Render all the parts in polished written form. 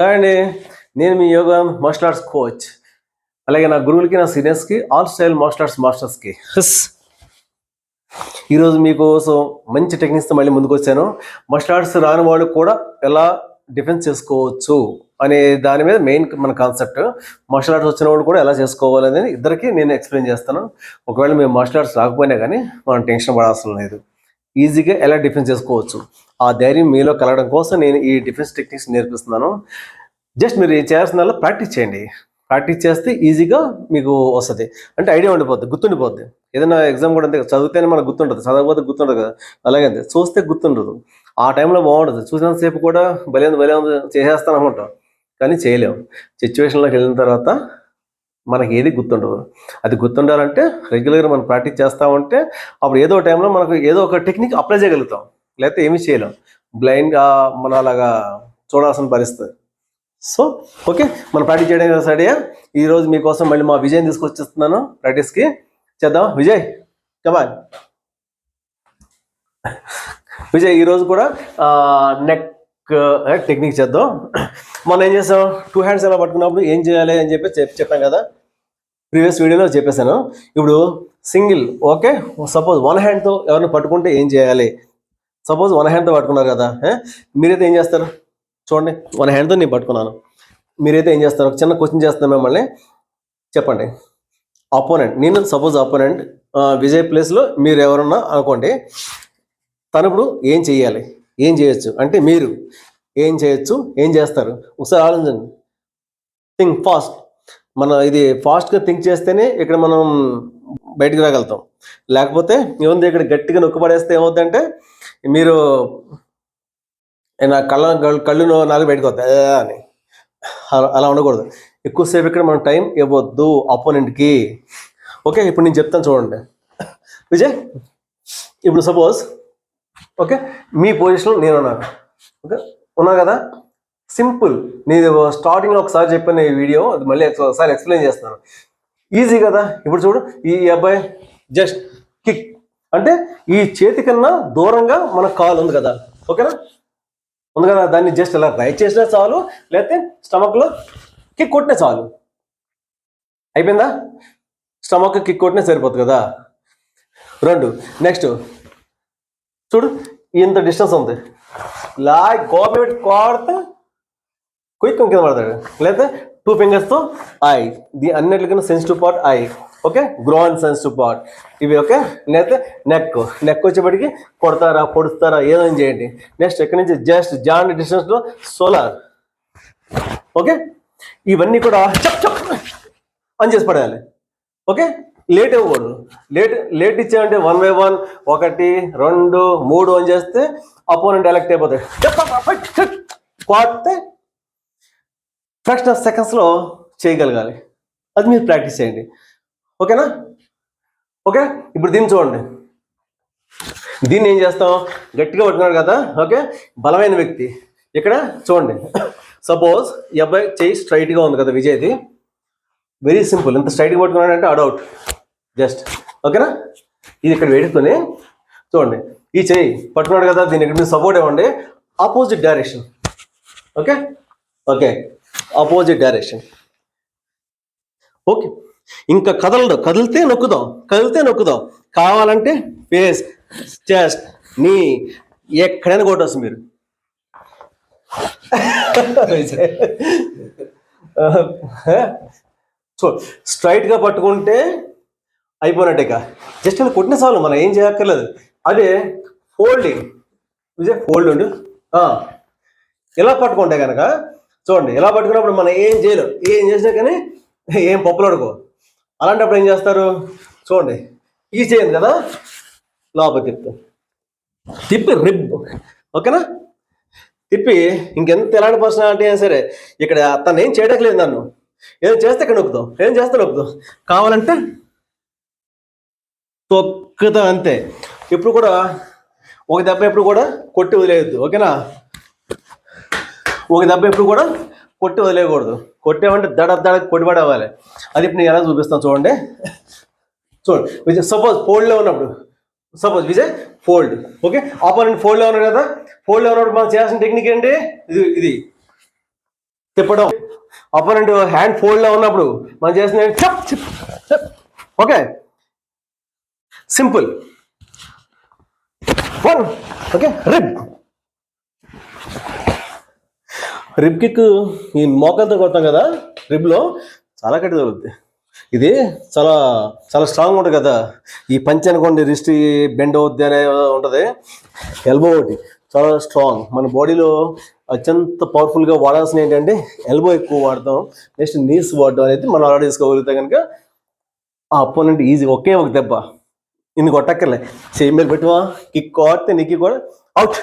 Hi అండి, నేను మీ yoga martial arts coach. అలాగే నా గురువులకి, నా సీనియర్స్కి, ఆల్ స్టైల్ మార్షల్ ఆర్ట్స్ మాస్టర్స్కి ఈరోజు మీకోసం మంచి టెక్నిక్స్తో మళ్ళీ ముందుకు వచ్చాను. మార్షల్ ఆర్ట్స్ రాని వాళ్ళు కూడా ఎలా డిఫెన్స్ చేసుకోవచ్చు అనే దాని మీద మెయిన్ మన కాన్సెప్ట్. మార్షల్ ఆర్ట్స్ వచ్చిన వాళ్ళు కూడా ఎలా చేసుకోవాలనేది ఇద్దరికి నేను ఎక్స్ప్లెయిన్ చేస్తాను. ఒకవేళ మేము మార్షల్ ఆర్ట్స్ రాకపోయినా కానీ మనం టెన్షన్ పడాల్సిన లేదు. ఈజీగా ఎలా డిఫెన్స్ చేసుకోవచ్చు ఆ ధైర్యం మీలో కలగడం కోసం నేను ఈ డిఫెన్స్ టెక్నిక్స్ నేర్పిస్తున్నాను. జస్ట్ మీరు చేయాల్సిన ప్రాక్టీస్ చేయండి. ప్రాక్టీస్ చేస్తే ఈజీగా మీకు వస్తుంది, అంటే ఐడియా ఉండిపోద్ది, గుర్తుండిపోద్ది. ఏదైనా ఎగ్జామ్ కూడా అంతే, చదివితేనే మనకు గుర్తుంటుంది, చదవకపోతే గుర్తుండదు కదా. అలాగే అంతే, చూస్తే గుర్తుండదు. ఆ టైంలో బాగుంటుంది, చూసినంతసేపు కూడా భలే చేసేస్తాను అనుకుంటాం, కానీ చేయలేము. సిచ్యువేషన్లోకి వెళ్ళిన తర్వాత మనకి ఏది గుర్తుండదు. అది గుర్తుండాలంటే రెగ్యులర్గా మనం ప్రాక్టీస్ చేస్తూ ఉంటే అప్పుడు ఏదో టైంలో మనకు ఏదో ఒక టెక్నిక్ అప్లై చేయగలుగుతాం, లేకపోతే ఏమీ చేయలేం. బ్లైండ్గా మన అలాగా చూడాల్సిన పరిస్థితి. సో ఓకే, మనం ప్రాక్టీస్ చేయడానికి రెడీ. ఈరోజు మీకోసం మళ్ళీ మా విజయ్ తీసుకొచ్చిస్తున్నాను ప్రాక్టీస్కి. చేద్దాం విజయ్, కమాన్ విజయ్. ఈరోజు కూడా నెక్ టెక్నిక్ చేద్దాం. మనం ఏం చేస్తాం, 2 హ్యాండ్స్ ఎలా పట్టుకున్నప్పుడు ఏం చేయాలి అని చెప్పాం కదా, ప్రీవియస్ వీడియోలో చెప్పేశాను. ఇప్పుడు సింగిల్, ఓకే, సపోజ్ 1 హ్యాండ్తో ఎవరిని పట్టుకుంటే ఏం చేయాలి. సపోజ్ 1 హ్యాండ్తో పట్టుకున్నారు కదా, మీరైతే ఏం చేస్తారు చూడండి. 1 హ్యాండ్తో నేను పట్టుకున్నాను, మీరైతే ఏం చేస్తారు? ఒక చిన్న క్వశ్చన్ చేస్తున్నాను మిమ్మల్ని, చెప్పండి. అపోనెంట్, నేను సపోజ్ అపోనెంట్, విజయ్ ప్లేస్లో మీరు ఎవరన్నా అనుకోండి. తను ఇప్పుడు ఏం చేయాలి, ఏం చేయొచ్చు అంటే మీరు ఏం చేయొచ్చు, ఏం చేస్తారు ఒకసారి ఆలోచించండి. Think fast. ఇది ఫాస్ట్గా థింక్ చేస్తేనే ఇక్కడ మనం బయటకు రాగలుగుతాం. లేకపోతే ఏముంది, ఇక్కడ గట్టిగా నొక్కుపడేస్తే ఏమవుతుందంటే మీరు నా కళ్ళు నాలుగు బయటకు వస్తాయి అని. అలా ఉండకూడదు. ఎక్కువసేపు ఇక్కడ మనం టైం ఇవ్వద్దు అపోనెంట్కి. ఓకే, ఇప్పుడు నేను చెప్తాను చూడండి విజయ్. ఇప్పుడు సపోజ్ ఓకే, మీ పొజిషన్లో నేను ఉన్నాను. ఓకే, ఉన్నా కదా, సింపుల్. నేను స్టార్టింగ్లో ఒకసారి చెప్పిన ఈ వీడియో అది మళ్ళీ ఒకసారి ఎక్స్ప్లెయిన్ చేస్తున్నాను. ఈజీ కదా. ఇప్పుడు చూడు, ఈ అబ్బాయి జస్ట్ కిక్ అంటే ఈ చేతి కన్నా దూరంగా మన కాలు ఉంది కదా, ఓకేనా, ఉంది కదా, దాన్ని జస్ట్ ఇలా రైట్ చేసినా చాలు, లేకపోతే స్టమక్లో కిక్ కొట్టినా చాలు. అయిపోయిందా? స్టమక్ కిక్ కొట్టినా సరిపోతుంది కదా. 2, నెక్స్ట్ చూడు, ఇంత డిస్టెన్స్ ఉంది, గోపెట్టి కొడితే క్విక్ కింద పడతాడు. లేకపోతే 2 ఫింగర్స్తో ఐ, అన్నిటికన్నా sensitive part I, okay, grown sensitive part ఇవి, ఓకే. లేకపోతే నెక్ వచ్చేప్పటికి కొడతారా, పొడుస్తారా, ఏదైనా చేయండి. నెక్స్ట్ ఎక్కడి నుంచి జస్ట్ జాయింట్ డిస్టెన్స్లో సోలార్, ఓకే. ఇవన్నీ కూడా చప్ చప్ అని చేసి పడేయాలి. ఓకే, లేట్ ఇవ్వకూడదు. లేట్ ఇచ్చామంటే 1 by 1, 1, 2, 3 అని చేస్తే అపోనెంట్ ఎలక్ట్ అయిపోతాయి. కొడితే ఫ్రాక్షన్ ఆఫ్ సెకండ్స్లో చేయగలగాలి. అది మీరు ప్రాక్టీస్ చేయండి, ఓకేనా. ఓకే, ఇప్పుడు దీన్ని చూడండి. దీన్ని ఏం చేస్తాం, గట్టిగా పట్టుకున్నాడు కదా, ఓకే, బలమైన వ్యక్తి. ఇక్కడ చూడండి, సపోజ్ ఈ అబ్బాయి చెయ్యి స్ట్రైట్గా ఉంది కదా విజయ్ది. వెరీ సింపుల్, ఇంత స్ట్రైట్గా పట్టుకున్నాడంటే అడౌట్ జస్ట్, ఓకేనా. ఇది ఇక్కడ పెట్టుకొని చూడండి, ఈ చెయ్యి పట్టుకున్నాడు కదా, దీన్ని ఇక్కడ మీరు సపోర్ట్ ఇవ్వండి. Opposite direction, okay, okay, opposite direction. Okay, ఇంకా కదిలితే నొక్కుదాం. కావాలంటే ఫేస్, చెస్ట్, నీ ఎక్కడైనా కొట్టవచ్చు మీరు. సో స్ట్రైట్గా పట్టుకుంటే అయిపోయినట్టేక, జస్ట్ అని కొట్టిన చాలు, మనం ఏం చేయక్కర్లేదు. అదే ఫోల్డింగ్, విజయ్ ఫోల్డ్ ఉండు. ఇలా పట్టుకుంటే కనుక చూడండి, ఇలా పట్టుకున్నప్పుడు మనం ఏం చేయలేం, ఏం చేసినా కానీ ఏం పప్పులాడుకో. అలాంటప్పుడు ఏం చేస్తారు చూడండి, ఈ చేయండి కదా, లోపలికి తిప్పి రిబ్, ఓకేనా, తిప్పి ఇంకెంత ఎలాంటి పర్సనాలిటీ అయినా సరే ఇక్కడ తను ఏం చేయడానికి లేదు, నన్ను ఏం చేస్తే ఇక్కడ నొక్కుతాం, ఏం చేస్తే నొక్కుతాం, కావాలంటే తొక్కుతాం అంతే. ఇప్పుడు కూడా ఒక దెబ్బ ఎప్పుడు కూడా కొట్టి వదిలేయద్దు, ఓకేనా. ఒక దెబ్బ ఎప్పుడు కూడా కొట్టి వదిలేయకూడదు. కొట్టేమంటే దడ కొట్టిపడి అవ్వాలి. అది ఇప్పుడు నేను ఎలా చూపిస్తాను చూడండి. విజయ్ సపోజ్ ఫోల్డ్లో ఉన్నప్పుడు, suppose Vijay fold, okay, opponent ఫోల్డ్లో ఉన్నాడు కదా. ఫోల్డ్లో ఉన్నప్పుడు మనం చేయాల్సిన టెక్నిక్ ఏంటి, ఇది తిప్పడం, అపోనెంట్ హ్యాండ్ ఫోల్డ్లో ఉన్నప్పుడు మనం చేసిన okay simple. One okay rib kick ఈ మోకాలతో కొడతాం కదా, రిబ్లో చాలా గట్టి తగులుద్ది. ఇది చాలా చాలా స్ట్రాంగ్ ఉంటుంది కదా. ఈ పంచ్ అనుకోండి రిస్ట్ బెండ్ అవుద్ది అనే ఉంటుంది. ఎల్బో ఒకటి చాలా స్ట్రాంగ్. మన బాడీలో అత్యంత పవర్ఫుల్గా వాడాల్సిన ఏంటంటే ఎల్బో ఎక్కువ వాడతాం. నెక్స్ట్ నీస్ వాడడం అనేది మనం ఆల్రెడీ తీసుకోగలిగితే కనుక ఆ అపోనెంట్ ఈజీ ఒకే ఒక దెబ్బ ఇన్ని కొట్టక్కర్లే, చేయి మీద పెట్టువా కిక్ కొడితే నీకు కూడా అవుట్.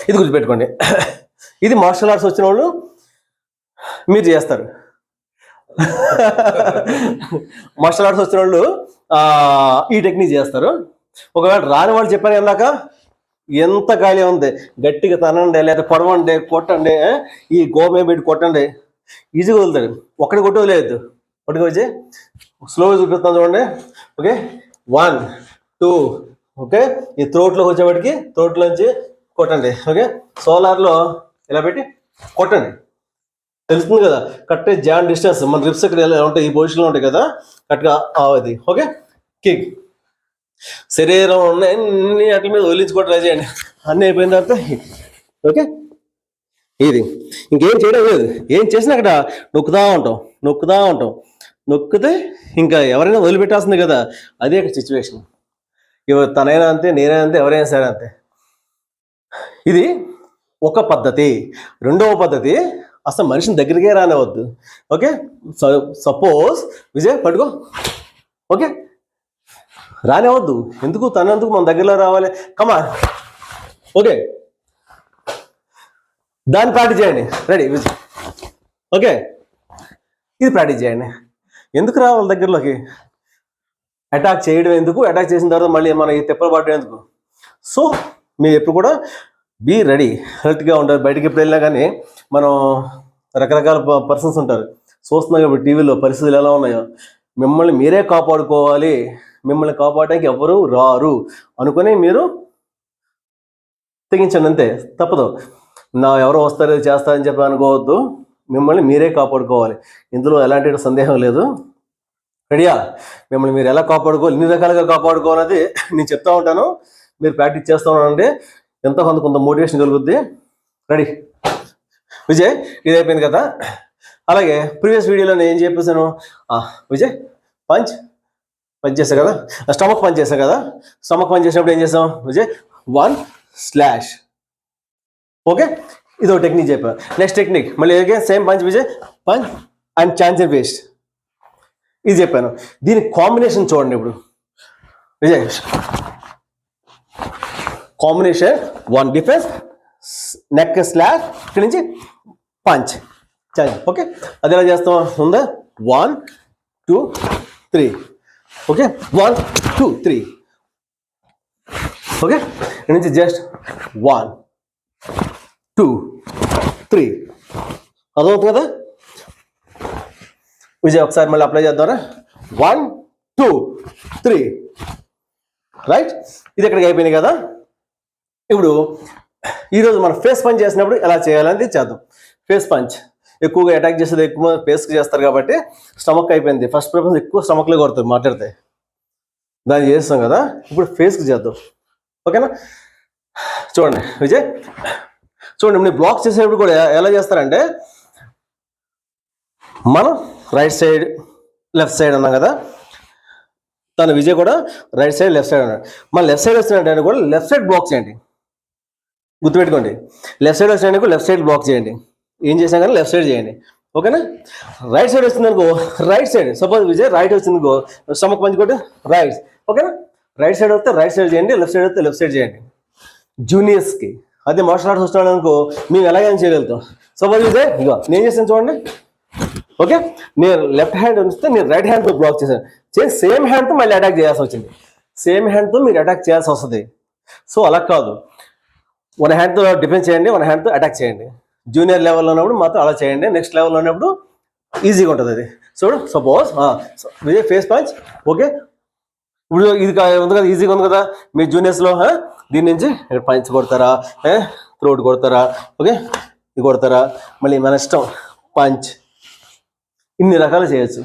ఇది గుర్తుపెట్టుకోండి. ఇది మార్షల్ ఆర్ట్స్ వచ్చిన వాళ్ళు మీరు చేస్తారు. మార్షల్ ఆర్ట్స్ వచ్చిన వాళ్ళు ఈ టెక్నిక్ చేస్తారు. ఒకవేళ రాని వాళ్ళు చెప్పాను ఇందాక, ఎంత ఖాళీ ఉంది గట్టిగా తనండి, లేదా పొడవండి, కొట్టండి, ఈ గోమే పెట్టి కొట్టండి, ఈజీగా వదులుతాడు. ఒక్కడి కొట్టి వదిలేదు, ఒకటికి వచ్చి స్లోగా చూపిస్తాను చూడండి. Okay 1 2 okay. ఈ త్రోట్లోకి వచ్చేవాడికి త్రోట్లోంచి కొట్టండి. ఓకే సోలార్లో ఇలా పెట్టి కొట్టండి, తెలుస్తుంది కదా. కరెక్ట్ జాన్ డిస్టెన్స్ మన రిప్స్ ఇక్కడ ఎలా ఉంటాయి, ఈ పొజిషన్లో ఉంటాయి కదా, కరెక్ట్గా అది. ఓకే కిక్ శరీరం ఉన్నాయి అన్ని వాటి మీద వదిలించుకోవడం ట్రై చేయండి. అన్నీ అయిపోయిన తర్వాత ఓకే ఇది ఇంకేం చేయడం లేదు. ఏం చేసినా అక్కడ నొక్కుతా ఉంటాం. నొక్కితే ఇంకా ఎవరైనా వదిలిపెట్టాల్సింది కదా, అదే ఇక్కడ సిచ్యువేషన్. తనైనా అంతే, నేనైనా అంతే, ఎవరైనా సరే అంతే. ఇది ఒక పద్ధతి. రెండవ పద్ధతి అసలు మనిషిని దగ్గరికే రానివద్దు. ఓకే సపోజ్ విజయ్ పట్టుకో, ఓకే రానివద్దు. ఎందుకు తనందుకు మన దగ్గరలో రావాలి, కమా ఓకే దాన్ని ప్రాక్టీస్ చేయండి. రెడీ విజయ్ ఓకే ఇది ప్రాక్టీస్ చేయండి. ఎందుకు రావాలి దగ్గరలోకి, అటాక్ చేయడం ఎందుకు, అటాక్ చేసిన తర్వాత మళ్ళీ మన ఈ తెప్పలు పడడం ఎందుకు. సో మీరు ఎప్పుడు కూడా బీ రెడీ, హెల్త్గా ఉంటారు. బయటికి ఎప్పుడు వెళ్ళినా కానీ మనం రకరకాల పర్సన్స్ ఉంటారు, చూస్తున్నాం కాబట్టి టీవీలో పరిస్థితులు ఎలా ఉన్నాయో. మిమ్మల్ని మీరే కాపాడుకోవాలి, మిమ్మల్ని కాపాడడానికి ఎవరు రారు అనుకుని మీరు తెగించండి, అంతే. తప్పదు, ఎవరో వస్తారు చేస్తారని చెప్పి అనుకోవద్దు. మిమ్మల్ని మీరే కాపాడుకోవాలి, ఇందులో ఎలాంటి సందేహం లేదు. రెడీయా? మిమ్మల్ని మీరు ఎలా కాపాడుకోవాలి, ఎన్ని రకాలుగా కాపాడుకోవాలనేది నేను చెప్తా ఉంటాను, మీరు ప్రాక్టీస్ చేస్తూ ఉండండి. ఎంతో కొంత మోటివేషన్ కలుగుద్ది. రెడీ విజయ్ ఇది అయిపోయింది కదా. అలాగే ప్రీవియస్ వీడియోలో నేను ఏం చెప్పేసాను, విజయ్ పంచ్ చేసా కదా, స్టమక్ పంచ్ చేసా కదా. స్టమక్ పంచ్ చేసినప్పుడు ఏం చేసాం విజయ్, 1 స్లాష్. ఓకే ఇది ఒక టెక్నిక్ చెప్పా. నెక్స్ట్ టెక్నిక్ మళ్ళీ same punch Vijay, punch and chance and waste, ఇది చెప్పాను. దీని కాంబినేషన్ చూడండి ఇప్పుడు Vijay. Combination 1 defence, neck slash, ఇక్కడి నుంచి పంచ్ ఛాన్స్. ఓకే అది ఎలా చేస్తాం ఉందా, 1 2 3 ఓకే 1 2 3 ఓకే ఇక్కడి నుంచి జస్ట్ 1 2 3 అర్థమవుతుంది కదా విజయ్. ఒకసారి మళ్ళీ అప్లై చేద్దారా, 1 2 3 రైట్. ఇది ఎక్కడికి అయిపోయింది కదా. ఇప్పుడు ఈరోజు మనం ఫేస్ పంచ్ చేసినప్పుడు ఎలా చేయాలనేది చేద్దాం. ఫేస్ పంచ్ ఎక్కువగా అటాక్ చేసేది ఎక్కువ ఫేస్కి చేస్తారు కాబట్టి స్టమక్ అయిపోయింది. ఫస్ట్ ప్రిఫరెన్స్ ఎక్కువ స్టమక్లో కొడతారు మాట్లాడితే, దాన్ని చేస్తాం కదా. ఇప్పుడు ఫేస్కి చేద్దాం, ఓకేనా. చూడండి విజయ్, చూడండి మీరు బ్లాక్ చేసేటప్పుడు కూడా ఎలా చేస్తారంటే, మనం రైట్ సైడ్ లెఫ్ట్ సైడ్ అన్నాం కదా, తను విజయ్ కూడా రైట్ సైడ్ లెఫ్ట్ సైడ్ అన్నాడు. మన లెఫ్ట్ సైడ్ వచ్చినట్టు కూడా లెఫ్ట్ సైడ్ బ్లాక్ చేయండి, గుర్తుపెట్టుకోండి. లెఫ్ట్ సైడ్ వచ్చినట్టు లెఫ్ట్ సైడ్ బ్లాక్ చేయండి. ఏం చేసాం కానీ లెఫ్ట్ సైడ్ చేయండి, ఓకేనా. రైట్ సైడ్ వచ్చిందనుకో right side, suppose Vijay right వచ్చిందనుకో స్టమక్ పంచ్ కొట్టి రైట్, ఓకేనా. రైట్ సైడ్ వస్తే రైట్ సైడ్ చేయండి, లెఫ్ట్ సైడ్ వస్తే లెఫ్ట్ సైడ్ చేయండి. జూనియర్స్కి అదే మార్షల్ ఆర్ట్స్ వస్తున్నాడు అనుకో మేము ఎలాగైనా చేయగలుగుతాం. సపోజ్ విజయ్ ఇగో నేను చేస్తాను చూడండి, ఓకే. నేను లెఫ్ట్ హ్యాండ్ వస్తే నేను రైట్ హ్యాండ్తో బ్లాక్ చేశాను, సేమ్ హ్యాండ్తో మళ్ళీ అటాక్ చేయాల్సి వచ్చింది. సేమ్ హ్యాండ్తో మీరు అటాక్ చేయాల్సి వస్తుంది. సో అలా కాదు, 1 హ్యాండ్తో డిఫెన్స్ చేయండి, 1 హ్యాండ్తో అటాక్ చేయండి. జూనియర్ లెవెల్లో ఉన్నప్పుడు మాత్రం అలా చేయండి, నెక్స్ట్ లెవెల్లో ఉన్నప్పుడు ఈజీగా ఉంటుంది అది. చూడు suppose Vijay face punch, okay. ఇప్పుడు ఇది ఉంది కదా, ఈజీగా ఉంది కదా. మీ జూనియర్స్లో దీని నుంచి పంచ్ కొడతారా, త్రోట్ కొడతారా, ఓకే. ఇది కొడతారా, మళ్ళీ మన ఇష్టం పంచ్, ఇన్ని రకాలు చేయొచ్చు.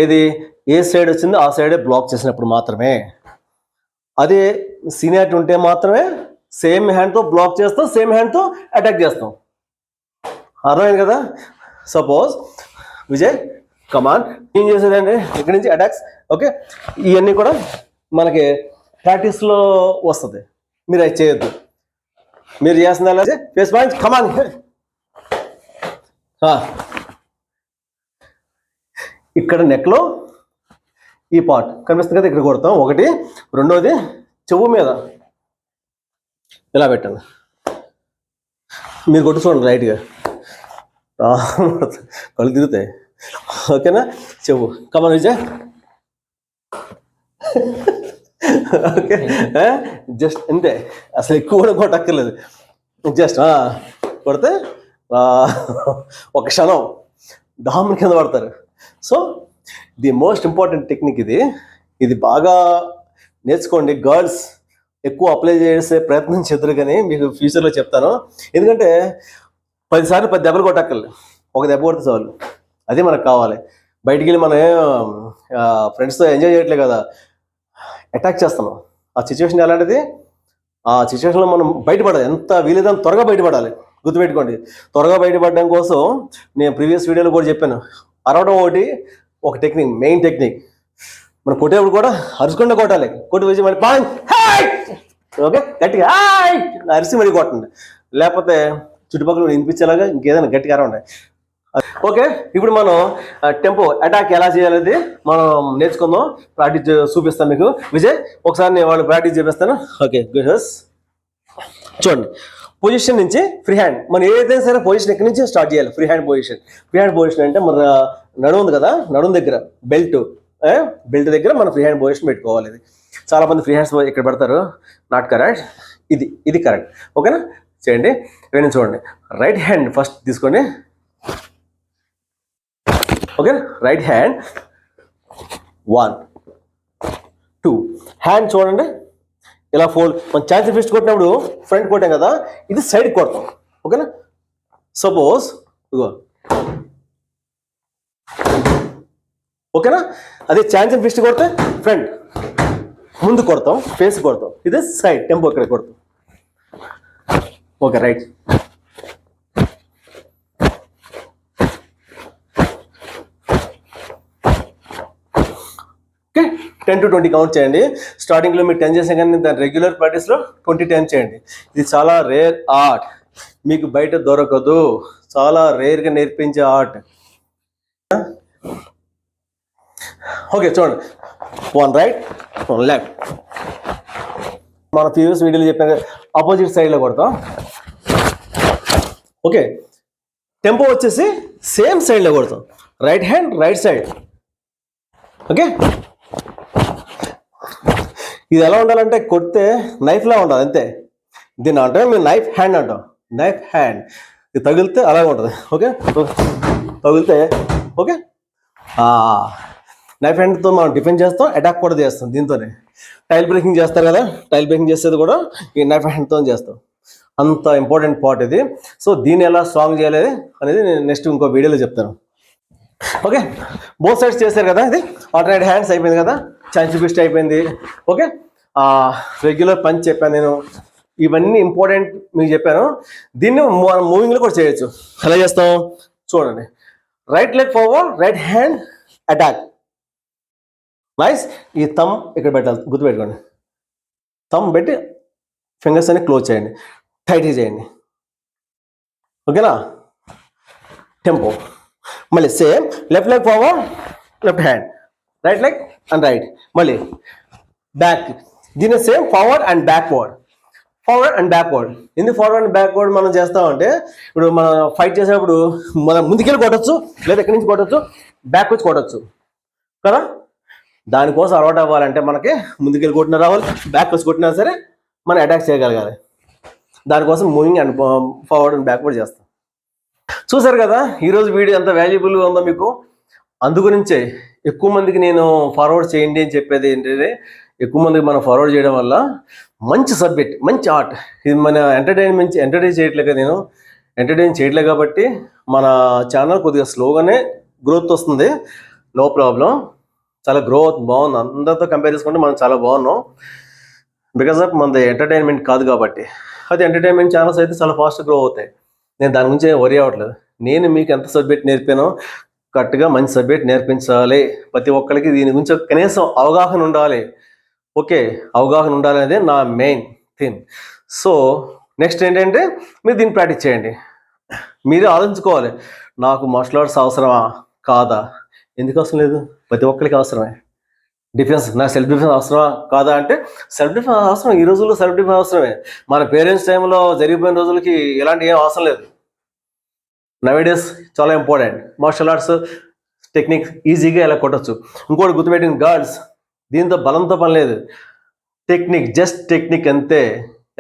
ఏది ఏ సైడ్ వచ్చిందో ఆ సైడే బ్లాక్ చేసినప్పుడు మాత్రమే. అదే సీనియారిటీ ఉంటే మాత్రమే సేమ్ హ్యాండ్తో బ్లాక్ చేస్తాం, సేమ్ హ్యాండ్తో అటాక్ చేస్తాం. అర్థమైంది కదా? సపోజ్ విజయ్ కమాన్ ఏం చేసేదండి ఇక్కడి నుంచి అటాక్స్. ఓకే, ఇవన్నీ కూడా మనకి ప్రాక్టీస్లో వస్తుంది, మీరు అది చేయొద్దు. మీరు చేస్తున్నా ఫేస్ పాయింట్ కమాన్. ఇక్కడ నెక్లో ఈ పార్ట్ కనిపిస్తుంది కదా, ఇక్కడ కొడతాం ఒకటి. రెండోది చెవు మీద ఇలా పెట్టండి, మీరు కొట్టు చూడండి రైట్గా, కళ్ళు తిరుగుతాయి. ఓకేనా? చెవు కమాన్ విజయ్. ఓకే, జస్ట్ అంతే, అసలు ఎక్కువ కూడా కొట్టక్కర్లేదు. జస్ట్ కొడితే ఒక క్షణం డామ్ కింద పడతారు. So the most important technique ఇది. ఇది బాగా నేర్చుకోండి. గర్ల్స్ ఎక్కువ అప్లై చేసే ప్రయత్నం చేద్దరు, కానీ మీకు ఫ్యూచర్లో చెప్తాను. ఎందుకంటే 10 సార్లు 10 దెబ్బలు కొట్టక్కర్లేదు, ఒక దెబ్బ కొడితే చాలు. అదే మనకు కావాలి. బయటికి వెళ్ళి మనం ఫ్రెండ్స్తో ఎంజాయ్ చేయట్లే కదా, అటాక్ చేస్తున్నాం. ఆ సిచ్యువేషన్ ఎలాంటిది, ఆ సిచ్యువేషన్లో మనం బయటపడాలి, ఎంత వీలైతే త్వరగా బయటపడాలి. గుర్తుపెట్టుకోండి, త్వరగా బయటపడడం కోసం నేను ప్రీవియస్ వీడియోలో కూడా చెప్పాను, అరవడం ఒక టెక్నిక్, మెయిన్ టెక్నిక్. మనం కొట్టేప్పుడు కూడా అరుచుకుంటే కొట్టాలి. కొట్టి వచ్చి మళ్ళీ పాయింట్, ఓకే, గట్టిగా అరిసి మళ్ళీ కొట్టండి, లేకపోతే చుట్టుపక్కల వినిపించేలాగా ఇంకేదైనా గట్టిగా అరవండి. ఓకే, ఇప్పుడు మనం టెంపో అటాక్ ఎలా చేయాలనేది మనం నేర్చుకుందాం. ప్రాక్టీస్ చూపిస్తాను మీకు. విజయ్ ఒకసారి నేను వాళ్ళు ప్రాక్టీస్ చేపిస్తాను. Okay, good. చూడండి, పొజిషన్ నుంచి ఫ్రీ హ్యాండ్. మనం ఏదైతే సరే పొజిషన్ ఎక్కడి నుంచి స్టార్ట్ చేయాలి. Free hand position. Free hand position అంటే మన నడుము ఉంది కదా, నడుము దగ్గర బెల్ట్ దగ్గర మనం ఫ్రీ హ్యాండ్ పొజిషన్ పెట్టుకోవాలి. ఇది చాలా మంది ఫ్రీ హ్యాండ్స్ ఇక్కడ పెడతారు, నాట్ కరెక్ట్. ఇది కరెక్ట్. ఓకేనా? చేయండి. ఇవన్నీ చూడండి. రైట్ హ్యాండ్ ఫస్ట్ తీసుకోండి. ఓకే, రైట్ హ్యాండ్ 1 2 హ్యాండ్ చూడండి ఇలా ఫోల్డ్. మనం ఛాన్స్ ఫిస్ట్ కొట్టినప్పుడు ఫ్రంట్ కొట్టాం కదా, ఇది సైడ్ కొడతాం. ఓకేనా? సపోజ్ ఇగో, ఓకేనా? అదే ఛాన్స్ ఫిస్ట్ కొడితే ఫ్రంట్ ముందు కొడతాం, ఫేస్ కొడతాం. ఇది సైడ్ టెంపో ఇక్కడ కొడతాం. Okay, right. Okay, 10 to 20 count చేయండి. స్టార్టింగ్లో మీరు 10 చేసాం, కానీ దాని రెగ్యులర్ ప్రాక్టీస్లో 20 10 చేయండి. ఇది చాలా రేర్ ఆర్ట్, మీకు బయట దొరకదు. చాలా రేర్గా నేర్పించే ఆర్ట్. ఓకే, చూడండి. 1 రైట్ 1 లెఫ్ట్. మన ప్రీవియస్ వీడియోలో చెప్పాను, ఆపోజిట్ సైడ్లో కొడతాం. ఓకే, టెంపో వచ్చేసి సేమ్ సైడ్లో కొడతాం. Right hand right side. Okay, ఇది ఎలా ఉండాలంటే కొడితే నైఫ్లా ఉండాలి అంతే. దీన్ని అంటే మేము నైఫ్ హ్యాండ్ అంటాం. నైఫ్ హ్యాండ్ ఇది తగిలితే అలాగే ఉంటుంది. ఓకే, తగిలితే ఓకే, నైఫ్ హ్యాండ్తో మనం డిఫెండ్ చేస్తాం, అటాక్ కూడా చేస్తాం. దీంతోనే టైల్ బ్రేకింగ్ చేస్తారు కదా, టైల్ బ్రేకింగ్ చేసేది కూడా ఈ నైఫ్ హ్యాండ్తో చేస్తాం. అంత ఇంపార్టెంట్ పార్ట్ ఇది. సో దీన్ని ఎలా స్ట్రాంగ్ చేయాలి అనేది నేను నెక్స్ట్ ఇంకో వీడియోలో చెప్తాను. ఓకే, బోత్ సైడ్స్ చేశారు కదా. ఇది ఆల్టర్నేట్ హ్యాండ్స్ అయిపోయింది కదా, ఛాన్స్ ఫిస్ట్ అయిపోయింది. ఓకే, రెగ్యులర్ పంచ్ చెప్పాను నేను. ఇవన్నీ ఇంపార్టెంట్ మీకు చెప్పాను. దీన్ని మనం మూవింగ్లో కూడా చేయొచ్చు. ఎలా చేస్తాం చూడండి. Right leg forward, right hand attack. Nice. ఈ థమ్ ఇక్కడ పెట్టాలి, గుర్తుపెట్టుకోండి. థమ్ పెట్టి ఫింగర్స్ అన్ని క్లోజ్ చేయండి, టైట్గా చేయండి. ఓకేనా? టెంపో మళ్ళీ same. Left leg forward, left hand, right leg and right. మళ్ళీ బ్యాక్. దీన్ని same forward and backward, forward and backward. ఎందుకు ఫార్వర్డ్ అండ్ బ్యాక్వర్డ్ మనం చేస్తామంటే, ఇప్పుడు మనం ఫైట్ చేసేటప్పుడు మనం ముందుకెళ్ళి కొట్టచ్చు, లేదా ఎక్కడి నుంచి కొట్టచ్చు, బ్యాక్ వచ్చి కొట్టచ్చు కదా. దానికోసం అలవాటు అవ్వాలంటే మనకి ముందుకెళ్ళి కొట్టినా రావాలి, బ్యాక్ వచ్చి కొట్టినా సరే మనం అటాక్ చేయగలగాలి. దానికోసం moving and forward and backward చేస్తాం. చూసారు కదా ఈరోజు వీడియో ఎంత వాల్యుబుల్గా ఉందో మీకు. అందుగురించే ఎక్కువ మందికి నేను ఫార్వర్డ్ చేయండి అని చెప్పేది ఏంటంటే, ఎక్కువ మందికి మనం ఫార్వర్డ్ చేయడం వల్ల మంచి సబ్జెక్ట్, మంచి ఆర్ట్. ఇది మన ఎంటర్టైన్ చేయట్లేక నేను ఎంటర్టైన్ చేయట్లేదు కాబట్టి మన ఛానల్ కొద్దిగా స్లోగానే గ్రోత్ వస్తుంది. నో ప్రాబ్లం, చాలా గ్రోత్ బాగుంది. అందరితో కంపేర్ చేసుకుంటే మనం చాలా బాగున్నాం. బికాస్ ఆఫ్ మనది ఎంటర్టైన్మెంట్ కాదు కాబట్టి. అది ఎంటర్టైన్మెంట్ ఛానల్స్ అయితే చాలా ఫాస్ట్ గ్రో అవుతాయి. నేను దాని గురించి వరి అవ్వట్లేదు. నేను మీకు ఎంత సబ్జెక్ట్ నేర్పానో కరెక్ట్గా మంచి సబ్జెక్ట్ నేర్పించాలి. ప్రతి ఒక్కరికి దీని గురించి కనీసం అవగాహన ఉండాలి. ఓకే, అవగాహన ఉండాలి అనేది నా మెయిన్ థింగ్. సో నెక్స్ట్ ఏంటంటే మీరు దీన్ని ప్రాక్టీస్ చేయండి. మీరే ఆలోచించుకోవాలి, నాకు మార్షల్ ఆర్ట్స్ అవసరమా కాదా? ఎందుకు అవసరం లేదు? ప్రతి ఒక్కరికి అవసరమే. డిఫెన్స్, నాకు సెల్ఫ్ డిఫెన్స్ అవసరమా కాదా అంటే సెల్ఫ్ డిఫెన్స్ అవసరం. ఈ రోజుల్లో సెల్ఫ్ డిఫెన్స్ అవసరమే. మన పేరెంట్స్ టైంలో జరిగిపోయిన రోజులకి ఇలాంటి ఏం అవసరం లేదు. నవేడేస్ చాలా ఇంపార్టెంట్. మార్షల్ ఆర్ట్స్ టెక్నిక్ ఈజీగా ఎలా కొట్టచ్చు. ఇంకోటి గుర్తుపెట్టిన గర్ల్స్, దీంతో బలంతో పని లేదు. టెక్నిక్, జస్ట్ టెక్నిక్ అంతే.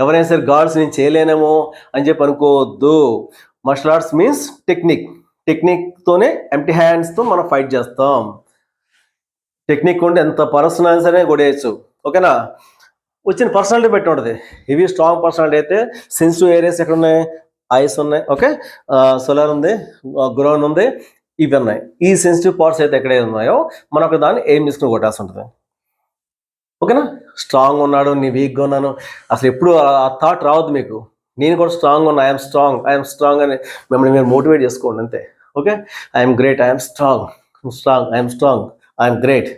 ఎవరైనా సరే గాడ్స్ నేను చేయలేనేమో అని చెప్పి అనుకోవద్దు. Martial arts means technique. టెక్నిక్తోనే ఎంప్టీ హ్యాండ్స్తో మనం ఫైట్ చేస్తాం. టెక్నిక్ ఉంటే ఎంత పర్సన్ అయినా సరే కొట్టేయచ్చు. ఓకేనా? వచ్చిన పర్సనాలిటీ పెట్టి ఉంటుంది. ఇవి స్ట్రాంగ్ పర్సనాలిటీ అయితే సెన్సిటివ్ ఏరియాస్ ఎక్కడ ఉన్నాయి? ఐస్ ఉన్నాయి, ఓకే, సోలార్ ఉంది, గ్రౌండ్ ఉంది, ఇవి ఉన్నాయి. ఈ సెన్సిటివ్ పార్ట్స్ అయితే ఎక్కడైతే ఉన్నాయో మనకు దాన్ని ఏం తీసుకుని కొట్టాల్సి ఉంటుంది. ఓకేనా? స్ట్రాంగ్ ఉన్నాడు, నీ వీక్గా ఉన్నాను, అసలు ఎప్పుడు ఆ థాట్ రావద్దు మీకు. నేను కూడా స్ట్రాంగ్ ఉన్నా, ఐఎమ్ స్ట్రాంగ్ అని మిమ్మల్ని మీరు మోటివేట్ చేసుకోండి అంతే. Okay, I'm great, I'm strong, I'm great.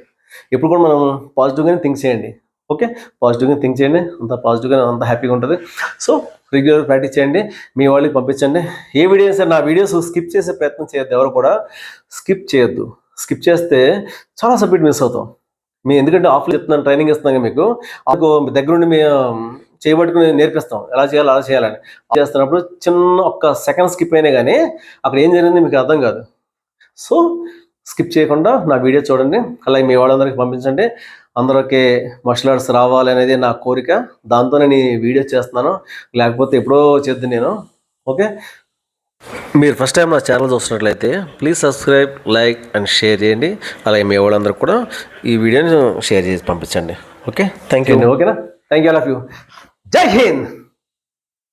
ఇప్పుడు కూడా మనం పాజిటివ్గానే థింక్ చేయండి. ఓకే, పాజిటివ్గా థింక్ చేయండి, అంత పాజిటివ్గా అంత హ్యాపీగా ఉంటుంది. సో రెగ్యులర్ ప్రాక్టీస్ చేయండి, మీ వాళ్ళకి పంపించండి. ఏ వీడియో సరే నా వీడియోస్ స్కిప్ చేసే ప్రయత్నం చేయొద్దు. ఎవరు కూడా స్కిప్ చేయొద్దు. స్కిప్ చేస్తే చాలా సబ్జెక్ట్ మిస్ అవుతాం. మేము ఎందుకంటే ఆఫ్లో చెప్తున్నాను, ట్రైనింగ్ ఇస్తున్నాం మీకు. మీకు దగ్గర నుండి మేము చేయబట్టుకుని నేర్పిస్తాం ఎలా చేయాలి అలా చేయాలని. చేస్తున్నప్పుడు చిన్న ఒక్క సెకండ్ స్కిప్ అయినా కానీ అక్కడ ఏం జరిగింది మీకు అర్థం కాదు. సో స్కిప్ చేయకుండా నా వీడియో చూడండి, అలాగే మీ వాళ్ళందరికీ పంపించండి. అందరికీ మార్షల్ ఆర్ట్స్ రావాలి అనేది నా కోరిక. దాంతోనే నేను వీడియో చేస్తున్నాను, లేకపోతే ఎప్పుడో చేద్దాం నేను. ఓకే, మీరు ఫస్ట్ టైం నా ఛానల్ చూస్తున్నట్లయితే please subscribe, like and share చేయండి. అలాగే మీ వాళ్ళందరూ కూడా ఈ వీడియోని షేర్ చేసి పంపించండి. Okay, thank you. ఓకేనా? Thank you all of you. జై హింద్.